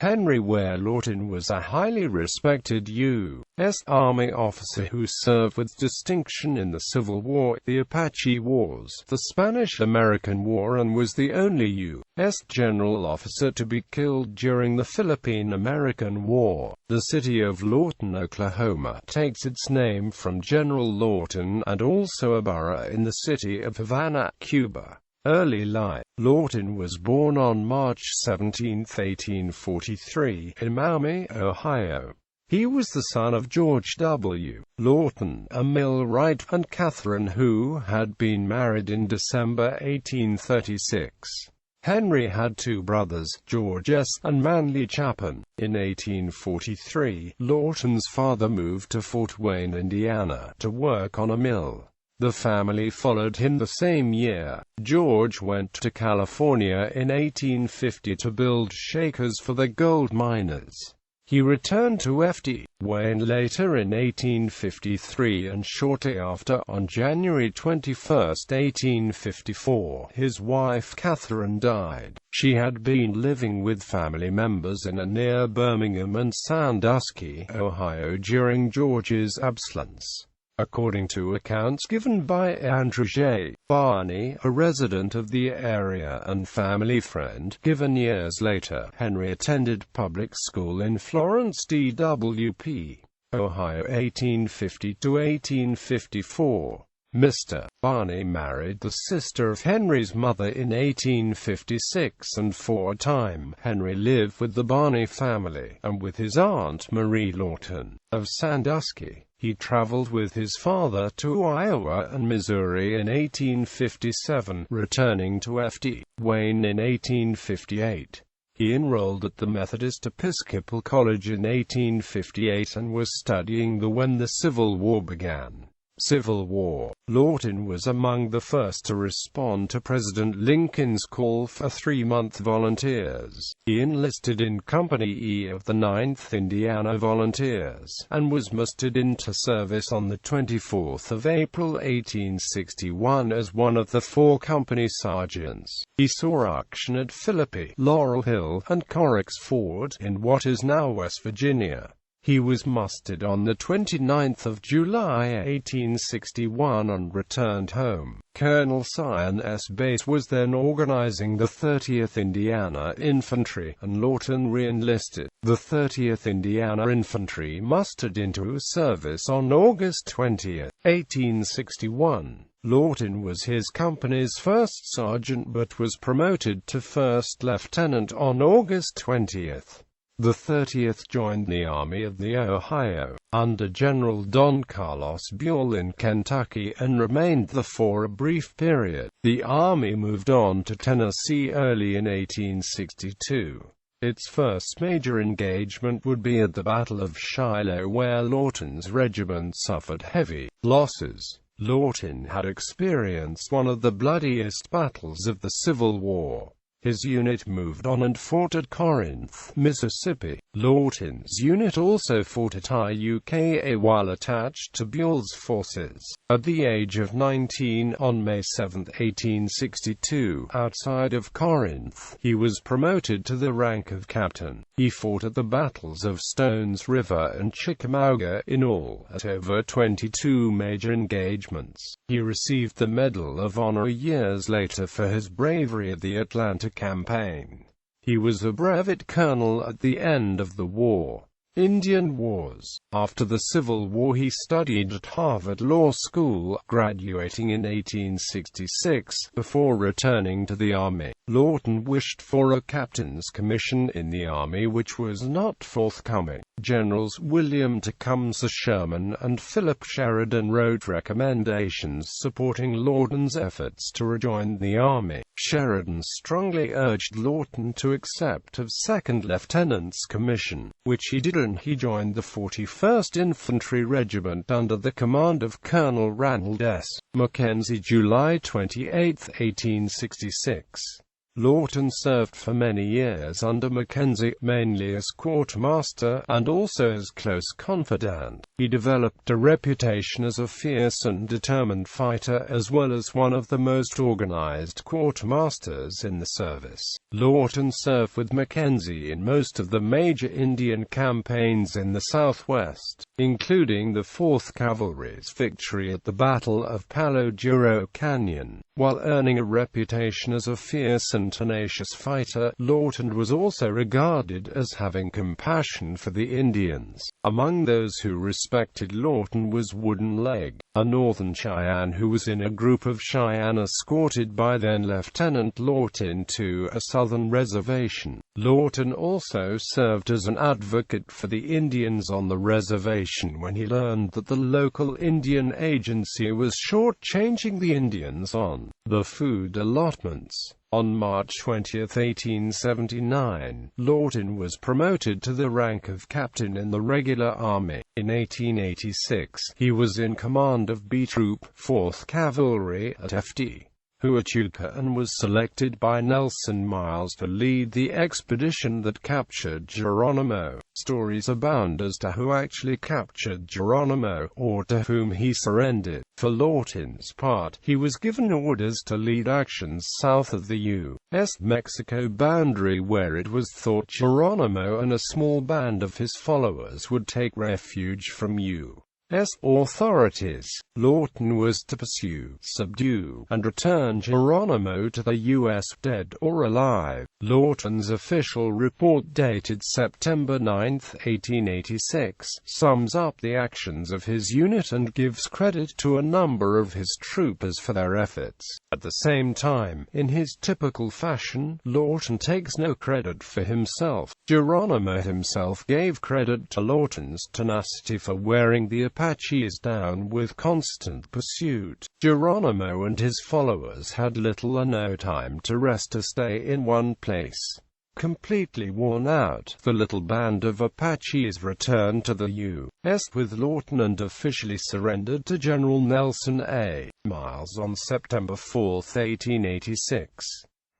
Henry Ware Lawton was a highly respected U.S. Army officer who served with distinction in the Civil War, the Apache Wars, the Spanish-American War, and was the only U.S. general officer to be killed during the Philippine-American War. The city of Lawton, Oklahoma, takes its name from General Lawton, and also a borough in the city of Havana, Cuba. Early life. Lawton was born on March 17, 1843, in Maumee, Ohio. He was the son of George W. Lawton, a millwright, and Catherine, who had been married in December 1836. Henry had two brothers, George S. and Manly Chapin. In 1843, Lawton's father moved to Fort Wayne, Indiana, to work on a mill. The family followed him the same year. George went to California in 1850 to build shakers for the gold miners. He returned to Fort Wayne later in 1853, and shortly after, on January 21, 1854, his wife Catherine died. She had been living with family members in and near Birmingham and Sandusky, Ohio during George's absence. According to accounts given by Andrew J. Barney, a resident of the area and family friend, given years later, Henry attended public school in Florence, DWP, Ohio, 1850 to 1854. Mr. Barney married the sister of Henry's mother in 1856, and for a time, Henry lived with the Barney family, and with his Aunt Marie Lawton, of Sandusky. He traveled with his father to Iowa and Missouri in 1857, returning to Fort Wayne in 1858. He enrolled at the Methodist Episcopal College in 1858 and was studying when the Civil War began. Civil War. Lawton was among the first to respond to President Lincoln's call for 3-month volunteers. He enlisted in Company E of the 9th Indiana Volunteers, and was mustered into service on the 24th of April 1861 as one of the 4 company sergeants. He saw action at Philippi, Laurel Hill, and Corrick's Ford, in what is now West Virginia. He was mustered on the 29th of July 1861 and returned home. Colonel Sion S. Bates was then organizing the 30th Indiana Infantry, and Lawton re-enlisted. The 30th Indiana Infantry mustered into service on August 20, 1861. Lawton was his company's first sergeant but was promoted to first lieutenant on August 20. The 30th joined the Army of the Ohio, under General Don Carlos Buell in Kentucky, and remained there for a brief period. The Army moved on to Tennessee early in 1862. Its first major engagement would be at the Battle of Shiloh, where Lawton's regiment suffered heavy losses. Lawton had experienced one of the bloodiest battles of the Civil War. His unit moved on and fought at Corinth, Mississippi. Lawton's unit also fought at Iuka while attached to Buell's forces. At the age of 19, on May 7, 1862, outside of Corinth, he was promoted to the rank of captain. He fought at the battles of Stones River and Chickamauga, in all, at over 22 major engagements. He received the Medal of Honor years later for his bravery at the Atlanta campaign. He was a brevet colonel at the end of the war. Indian Wars. After the Civil War he studied at Harvard Law School, graduating in 1866, before returning to the Army. Lawton wished for a captain's commission in the Army which was not forthcoming. Generals William Tecumseh Sherman and Philip Sheridan wrote recommendations supporting Lawton's efforts to rejoin the Army. Sheridan strongly urged Lawton to accept a second lieutenant's commission, which he did, and he joined the 41st Infantry Regiment under the command of Colonel Ranald S. Mackenzie, July 28, 1866. Lawton served for many years under Mackenzie, mainly as quartermaster, and also as close confidant. He developed a reputation as a fierce and determined fighter, as well as one of the most organized quartermasters in the service. Lawton served with Mackenzie in most of the major Indian campaigns in the Southwest, including the 4th Cavalry's victory at the Battle of Palo Duro Canyon. While earning a reputation as a fierce and tenacious fighter, Lawton was also regarded as having compassion for the Indians. Among those who respected Lawton was Wooden Leg, a northern Cheyenne who was in a group of Cheyenne escorted by then-Lieutenant Lawton to a southern reservation. Lawton also served as an advocate for the Indians on the reservation when he learned that the local Indian agency was short-changing the Indians on the food allotments. On March 20, 1879, Lawton was promoted to the rank of captain in the regular army. In 1886, he was in command of B Troop, 4th Cavalry, at Ft. Huachuca, and was selected by Nelson Miles to lead the expedition that captured Geronimo. Stories abound as to who actually captured Geronimo, or to whom he surrendered. For Lawton's part, he was given orders to lead actions south of the U.S. Mexico boundary, where it was thought Geronimo and a small band of his followers would take refuge from U.S. authorities. Lawton was to pursue, subdue, and return Geronimo to the U.S. dead or alive. Lawton's official report dated September 9, 1886, sums up the actions of his unit and gives credit to a number of his troopers for their efforts. At the same time, in his typical fashion, Lawton takes no credit for himself. Geronimo himself gave credit to Lawton's tenacity for wearing the Apaches down with constant pursuit. Geronimo and his followers had little or no time to rest or stay in one place. Completely worn out, the little band of Apaches returned to the U.S. with Lawton and officially surrendered to General Nelson A. Miles on September 4, 1886.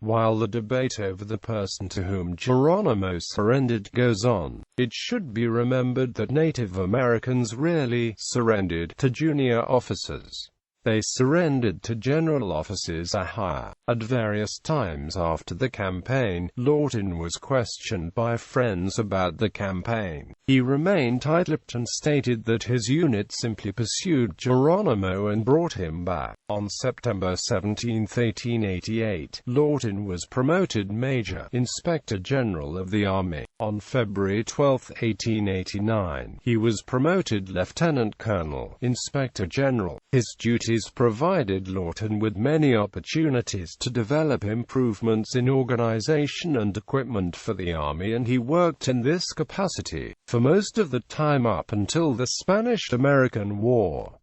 While the debate over the person to whom Geronimo surrendered goes on, it should be remembered that Native Americans rarely surrendered to junior officers. They surrendered to general officers or higher. At various times after the campaign, Lawton was questioned by friends about the campaign. He remained tight-lipped and stated that his unit simply pursued Geronimo and brought him back. On September 17, 1888, Lawton was promoted Major Inspector General of the Army. On February 12, 1889, he was promoted Lieutenant Colonel, Inspector General. His duties provided Lawton with many opportunities to develop improvements in organization and equipment for the Army, and he worked in this capacity for most of the time up until the Spanish-American War.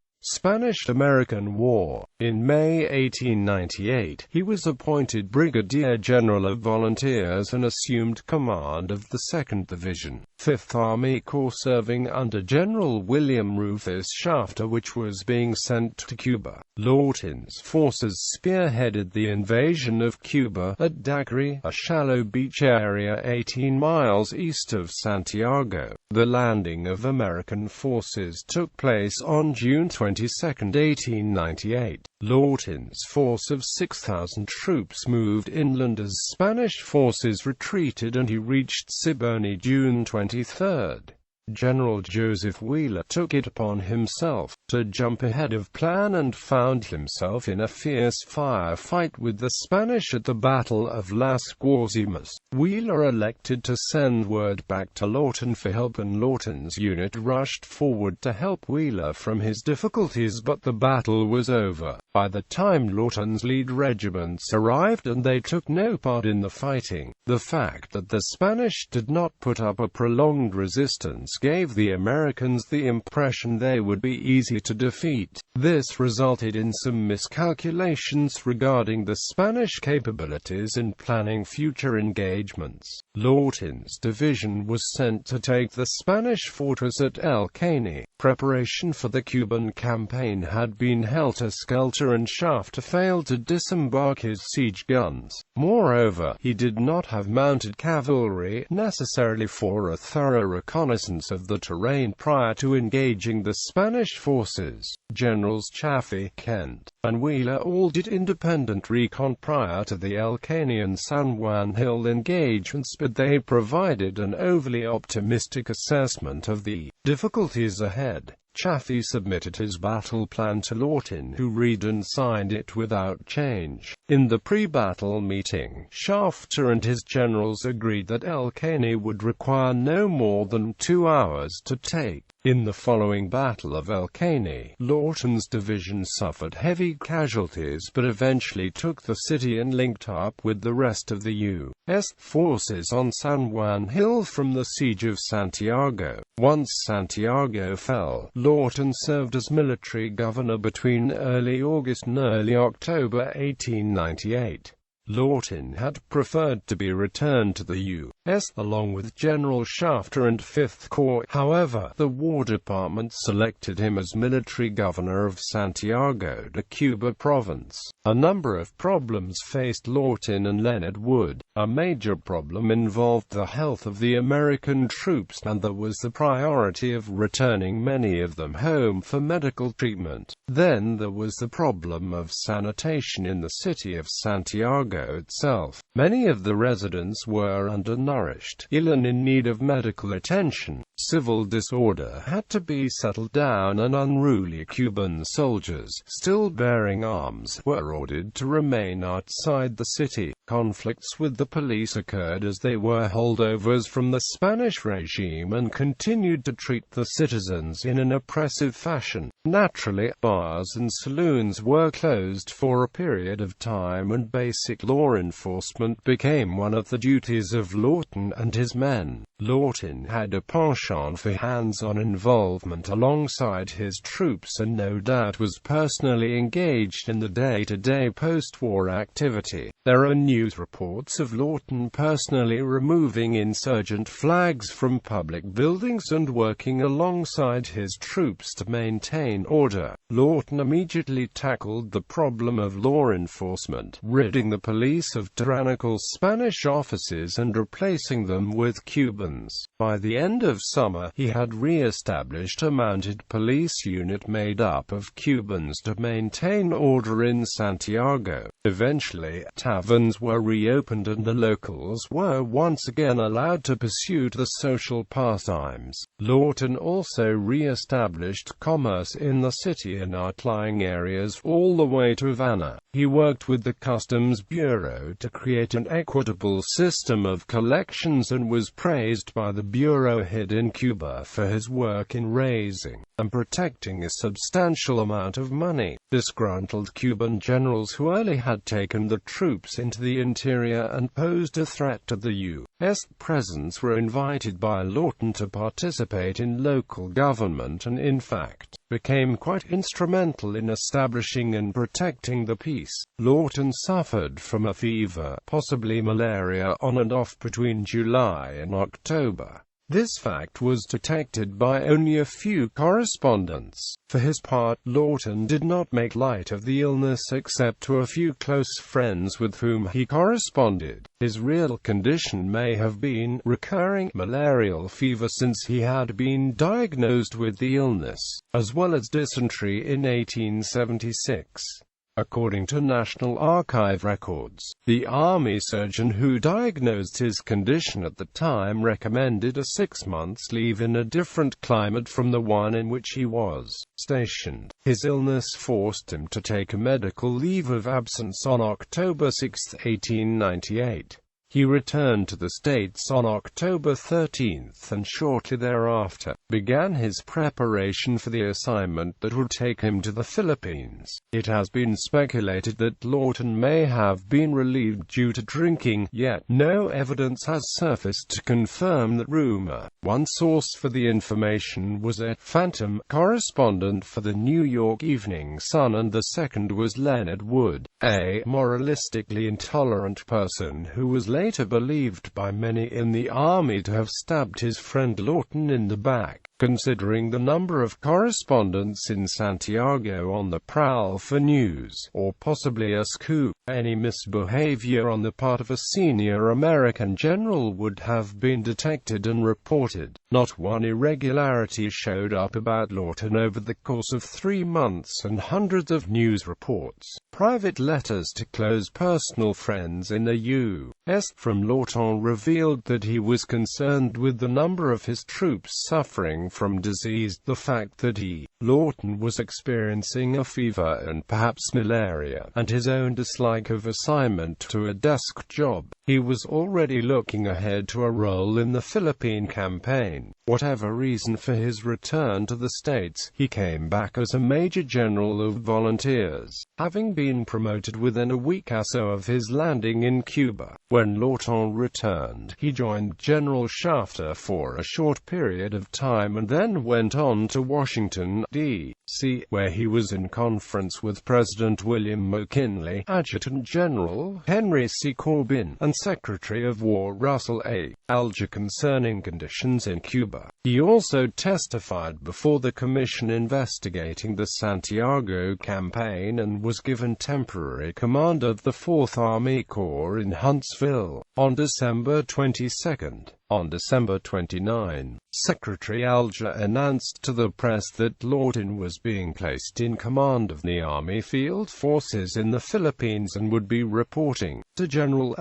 In May 1898, he was appointed Brigadier General of Volunteers and assumed command of the 2nd Division, 5th Army Corps, serving under General William Rufus Shafter, which was being sent to Cuba. Lawton's forces spearheaded the invasion of Cuba at Daiquiri, a shallow beach area 18 miles east of Santiago. The landing of American forces took place on June 22, 1898. Lawton's force of 6,000 troops moved inland as Spanish forces retreated, and he reached Siboney June 23. General Joseph Wheeler took it upon himself to jump ahead of plan and found himself in a fierce firefight with the Spanish at the Battle of Las Guasimas. Wheeler elected to send word back to Lawton for help, and Lawton's unit rushed forward to help Wheeler from his difficulties, but the battle was over by the time Lawton's lead regiments arrived, and they took no part in the fighting. The fact that the Spanish did not put up a prolonged resistance This gave the Americans the impression they would be easy to defeat. This resulted in some miscalculations regarding the Spanish capabilities in planning future engagements. Lawton's division was sent to take the Spanish fortress at El Caney. Preparation for the Cuban campaign had been helter-skelter, and Shafter failed to disembark his siege guns. Moreover, he did not have mounted cavalry necessarily for a thorough reconnaissance of the terrain prior to engaging the Spanish forces. Generals Chaffee, Kent, and Wheeler all did independent recon prior to the El Caney and San Juan Hill engagements, but they provided an overly optimistic assessment of the difficulties ahead. Chaffee submitted his battle plan to Lawton, who read and signed it without change. In the pre-battle meeting, Shafter and his generals agreed that El Caney would require no more than 2 hours to take. In the following Battle of El Caney, Lawton's division suffered heavy casualties but eventually took the city and linked up with the rest of the U.S. forces on San Juan Hill from the siege of Santiago. Once Santiago fell, Lawton served as military governor between early August and early October 1898. Lawton had preferred to be returned to the U.S. along with General Shafter and Fifth Corps. However, the War Department selected him as military governor of Santiago de Cuba province. A number of problems faced Lawton and Leonard Wood. A major problem involved the health of the American troops, and there was the priority of returning many of them home for medical treatment. Then there was the problem of sanitation in the city of Santiago itself. Many of the residents were undernourished, ill and in need of medical attention. Civil disorder had to be settled down, and unruly Cuban soldiers, still bearing arms, were ordered to remain outside the city. Conflicts with the police occurred as they were holdovers from the Spanish regime and continued to treat the citizens in an oppressive fashion. Naturally, bars and saloons were closed for a period of time, and basic law enforcement became one of the duties of Lawton and his men. Lawton had a penchant for hands-on involvement alongside his troops, and no doubt was personally engaged in the day-to-day post-war activity. There are news reports of Lawton personally removing insurgent flags from public buildings and working alongside his troops to maintain order. Lawton immediately tackled the problem of law enforcement, ridding the police of tyrannical Spanish officers and replacing them with Cubans. By the end of summer, he had re-established a mounted police unit made up of Cubans to maintain order in Santiago. Eventually, taverns were reopened and the locals were once again allowed to pursue the social pastimes. Lawton also re-established commerce in the city and outlying areas all the way to Havana. He worked with the Customs Bureau to create an equitable system of collections and was praised by the bureau head in Cuba for his work in raising and protecting a substantial amount of money. Disgruntled Cuban generals who early had taken the troops into the interior and posed a threat to the U.S. presence were invited by Lawton to participate in local government and, in fact, became quite instrumental in establishing and protecting the peace. Lawton suffered from a fever, possibly malaria, on and off between July and October. This fact was detected by only a few correspondents. For his part, Lawton did not make light of the illness except to a few close friends with whom he corresponded. His real condition may have been recurring malarial fever, since he had been diagnosed with the illness, as well as dysentery in 1876. According to National Archive records, the Army surgeon who diagnosed his condition at the time recommended a 6 months leave in a different climate from the one in which he was stationed. His illness forced him to take a medical leave of absence on October 6, 1898. He returned to the States on October 13 and shortly thereafter began his preparation for the assignment that would take him to the Philippines. It has been speculated that Lawton may have been relieved due to drinking, yet no evidence has surfaced to confirm that rumor. One source for the information was a phantom correspondent for the New York Evening Sun, and the second was Leonard Wood, a moralistically intolerant person who was later believed by many in the Army to have stabbed his friend Lawton in the back. Considering the number of correspondents in Santiago on the prowl for news, or possibly a scoop, any misbehavior on the part of a senior American general would have been detected and reported. Not one irregularity showed up about Lawton over the course of 3 months, and hundreds of news reports, private letters to close personal friends in the U.S. from Lawton revealed that he was concerned with the number of his troops suffering from disease, the fact that Lawton was experiencing a fever and perhaps malaria, and his own dislike of assignment to a desk job. He was already looking ahead to a role in the Philippine campaign. Whatever reason for his return to the States, he came back as a Major General of Volunteers, having been promoted within a week or so of his landing in Cuba. When Lawton returned, he joined General Shafter for a short period of time and then went on to Washington, D.C., where he was in conference with President William McKinley, Adjutant General Henry C. Corbin, and Secretary of War Russell A. Alger concerning conditions in Cuba. He also testified before the commission investigating the Santiago campaign and was given temporary command of the 4th Army Corps in Huntsville on December 22. On December 29, Secretary Alger announced to the press that Lawton was being placed in command of the Army Field Forces in the Philippines and would be reporting to General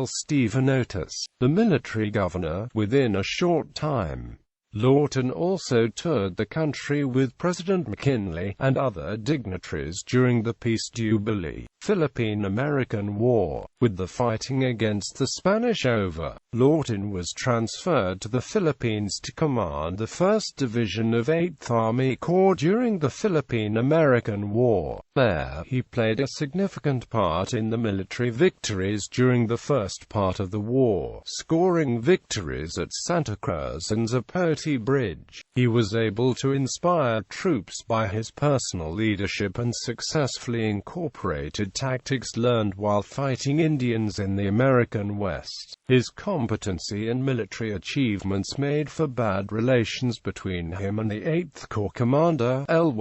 Stephen Otis, the military governor, within a short time. Lawton also toured the country with President McKinley and other dignitaries during the Peace Jubilee Philippine-American War. With the fighting against the Spanish over, Lawton was transferred to the Philippines to command the 1st Division of 8th Army Corps during the Philippine-American War. There, he played a significant part in the military victories during the first part of the war, scoring victories at Santa Cruz and Zapote Bridge. He was able to inspire troops by his personal leadership and successfully incorporated tactics learned while fighting Indians in the American West. His competency and military achievements made for bad relations between him and the 8th Corps commander, L.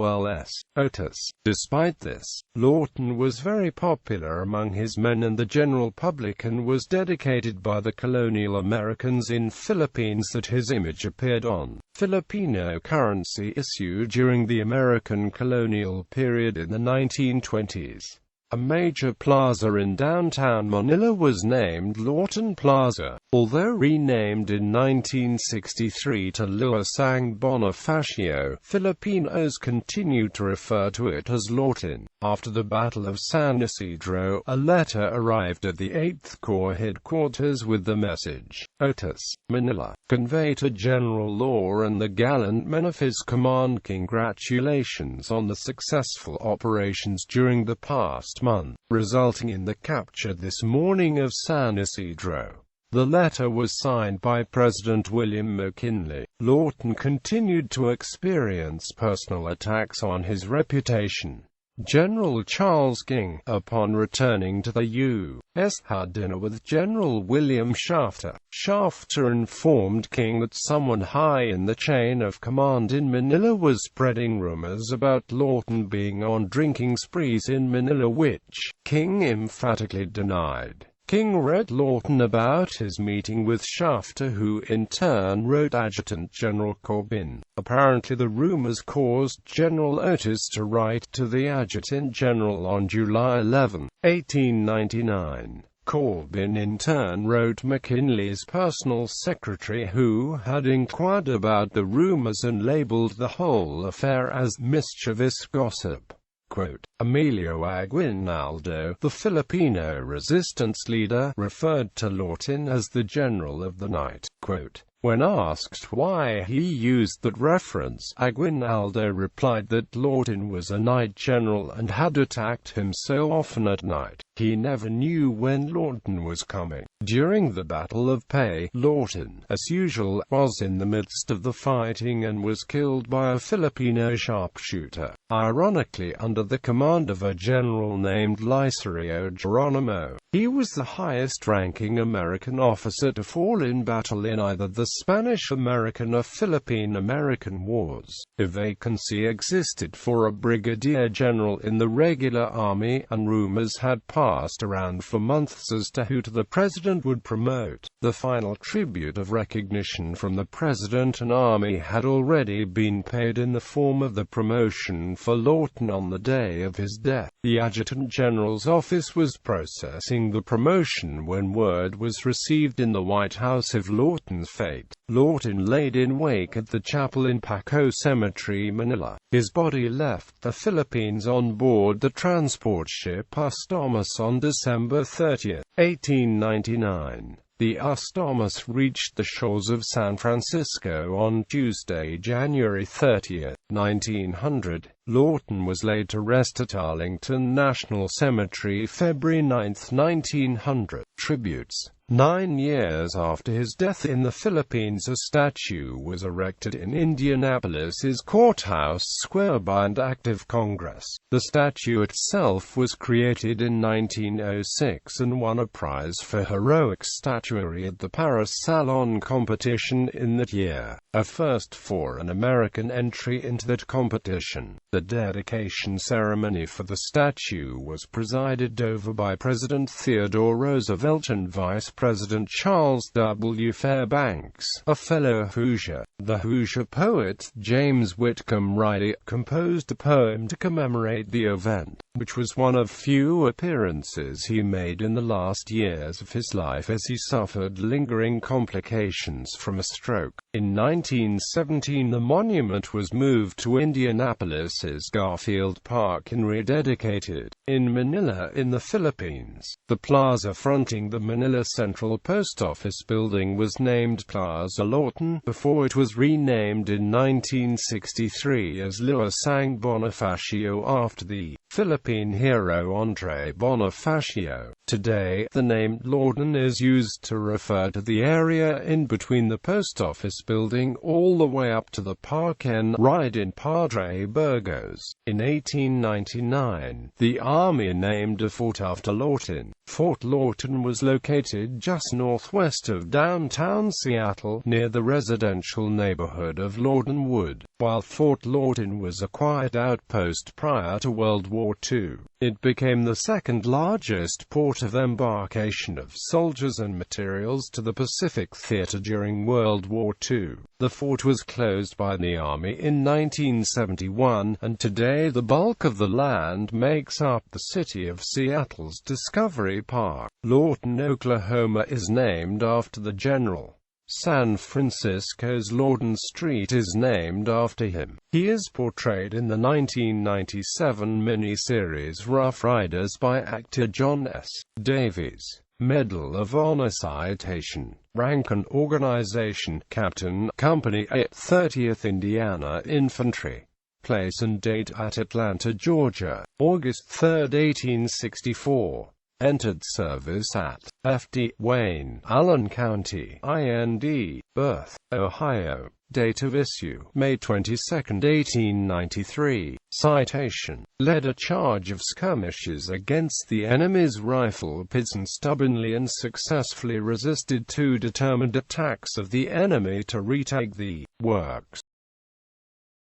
Otis. Despite this, Lawton was very popular among his men and the general public, and was dedicated by the colonial Americans in Philippines that his image appeared on Filipino currency issued during the American colonial period in the 1920s. A major plaza in downtown Manila was named Lawton Plaza, although renamed in 1963 to Luisang Bonifacio. Filipinos continue to refer to it as Lawton. After the Battle of San Isidro, a letter arrived at the 8th Corps headquarters with the message, "Otis, Manila, convey to General Lawton and the gallant men of his command congratulations on the successful operations during the past month, resulting in the capture this morning of San Isidro." The letter was signed by President William McKinley. Lawton continued to experience personal attacks on his reputation. General Charles King, upon returning to the U.S., had dinner with General William Shafter. Shafter informed King that someone high in the chain of command in Manila was spreading rumors about Lawton being on drinking sprees in Manila, which King emphatically denied. King wrote Lawton about his meeting with Shafter, who in turn wrote Adjutant General Corbin. Apparently the rumors caused General Otis to write to the Adjutant General on July 11, 1899. Corbin in turn wrote McKinley's personal secretary, who had inquired about the rumors and labeled the whole affair as mischievous gossip. Quote, Emilio Aguinaldo, the Filipino resistance leader, referred to Lawton as the General of the Night. Quote, when asked why he used that reference, Aguinaldo replied that Lawton was a night general and had attacked him so often at night, he never knew when Lawton was coming. During the Battle of Pay, Lawton, as usual, was in the midst of the fighting and was killed by a Filipino sharpshooter, ironically under the command of a general named Licerio Geronimo. He was the highest-ranking American officer to fall in battle in either the Spanish-American or Philippine-American Wars. A vacancy existed for a brigadier general in the regular army, and rumors had passed around for months as to who the president would promote. The final tribute of recognition from the president and army had already been paid in the form of the promotion for Lawton on the day of his death. The adjutant general's office was processing the promotion when word was received in the White House of Lawton's fate. Lawton laid in wake at the chapel in Paco Cemetery, Manila. His body left the Philippines on board the transport ship Astamas on December 30, 1899. The Astamas reached the shores of San Francisco on Tuesday, January 30, 1900. Lawton was laid to rest at Arlington National Cemetery February 9, 1900. Tributes. 9 years after his death in the Philippines, a statue was erected in Indianapolis's Courthouse Square by an active Congress. The statue itself was created in 1906 and won a prize for heroic statuary at the Paris Salon competition in that year, a first for an American entry into that competition. The dedication ceremony for the statue was presided over by President Theodore Roosevelt and Vice President Charles W. Fairbanks, a fellow Hoosier. The Hoosier poet James Whitcomb Riley composed a poem to commemorate the event, which was one of few appearances he made in the last years of his life as he suffered lingering complications from a stroke. In 1917, the monument was moved to Indianapolis's Garfield Park and rededicated. In Manila, in the Philippines, the plaza fronting the Manila Central Post Office building was named Plaza Lawton, before it was renamed in 1963 as Luisang Bonifacio after the Philippine hero Andre Bonifacio. Today, the name Lawton is used to refer to the area in between the post office building all the way up to the Park N ride in Padre Burgos. In 1899, the Army named a fort after Lawton. Fort Lawton was located just northwest of downtown Seattle, near the residential neighborhood of Lawton Wood. While Fort Lawton was a quiet outpost prior to World War II, it became the second largest port of embarkation of soldiers and materials to the Pacific Theater during World War II. The fort was closed by the Army in 1971, and today the bulk of the land makes up the city of Seattle's Discovery Park. Lawton, Oklahoma is named after the general. San Francisco's Lawton Street is named after him. He is portrayed in the 1997 miniseries Rough Riders by actor John S. Davies. Medal of Honor citation. Rank and organization: Captain, Company A, 30th Indiana Infantry. Place and date: at Atlanta, Georgia, August 3, 1864. Entered service at F.D. Wayne, Allen County, IND. Birth: Ohio. Date of issue: May 22, 1893. Citation: led a charge of skirmishes against the enemy's rifle pits and stubbornly and successfully resisted two determined attacks of the enemy to retake the works.